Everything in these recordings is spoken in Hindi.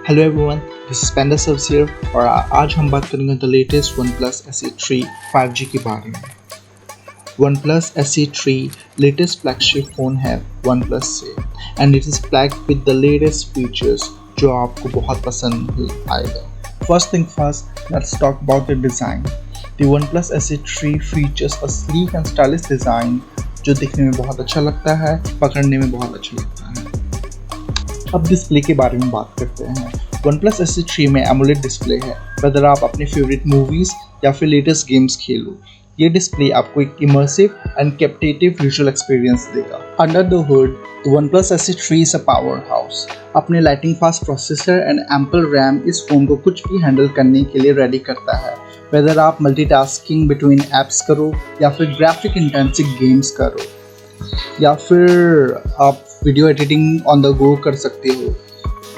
Hello everyone, this is PANDASERVESHERE और आज हम बात करेंगे the latest OnePlus SE3 5G के बारे में। OnePlus SE3 latest flagship phone है OnePlus से and it is packed with the latest features जो आपको बहुत पसंद आएगा। First thing first, let's talk about the design. The OnePlus SE3 features a sleek and stylish design जो दिखने में बहुत अच्छा लगता है, पकड़ने में बहुत अच्छा लगता है। अब डिस्प्ले के बारे में बात करते हैं। OnePlus SE3 में AMOLED डिस्प्ले है। वैदर आप अपने फेवरेट मूवीज़ या फिर लेटेस्ट गेम्स खेलो, ये डिस्प्ले आपको एक immersive and captivative visual experience देगा। Under the hood, OnePlus SE3 is a powerhouse. अपने lighting fast processor and ample RAM इस फ़ोन को कुछ भी हैंडल करने के लिए रेडी करता है। वैदर आप मल्टीटास्किंग बिटवीन ऐप्स करो या फिर ग्राफिक इंटेंसिव गेम्स करो या फिर आप video editing on the go कर सकते हो,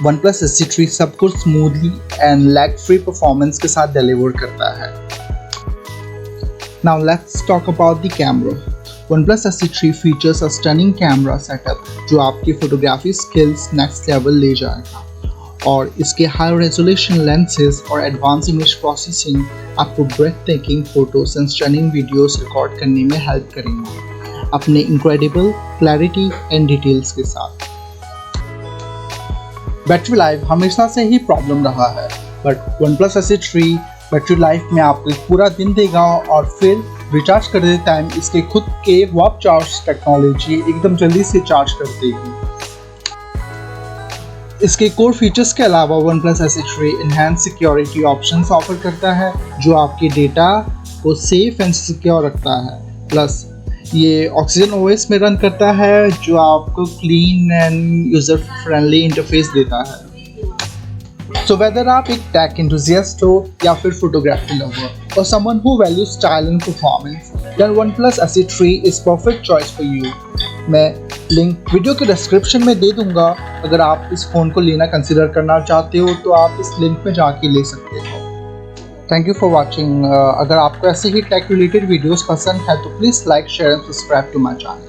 OnePlus SE3 सब कुछ smoothly and lag free performance के साथ डिलीवर करता है। Now let's talk about the camera. OnePlus SE3 features a stunning camera setup जो आपकी फोटोग्राफी स्किल्स नेक्स्ट लेवल ले जाएगा, और इसके हाई रेजोल्यूशन लेंसेज और एडवांस इमेज प्रोसेसिंग आपको ब्रेथटेकिंग photos and stunning videos record करने में हेल्प करेंगे अपने इनक्रेडिबल क्लैरिटी एंड डिटेल्स के साथ। बैटरी लाइफ हमेशा से ही प्रॉब्लम रहा है, but OnePlus SE3 battery life में आपको एक पूरा दिन देगा और फिर रिचार्ज करते टाइम इसके खुद के वार्प चार्ज टेक्नोलॉजी एकदम जल्दी से चार्ज कर देगी। इसके कोर फीचर्स के अलावा OnePlus SE3 enhance security options offer करता है जो आपके डेटा को सेफ एंड सिक्योर रखता है। प्लस ये ऑक्सीजन OS में रन करता है जो आपको clean and user friendly interface देता है। सो वेदर आप एक टेक एंथुसियास्ट हो या फिर फोटोग्राफी लवर और someone who value style and performance, then OnePlus SE3 is perfect choice for you. मैं लिंक वीडियो के डिस्क्रिप्शन में दे दूंगा। अगर आप इस फ़ोन को लेना कंसिडर करना चाहते हो तो आप इस लिंक में जाके ले सकते हो। Thank you for watching. अगर आपको ऐसे ही टेक रिलेटेड वीडियोस पसंद है तो please like, share and subscribe to my channel.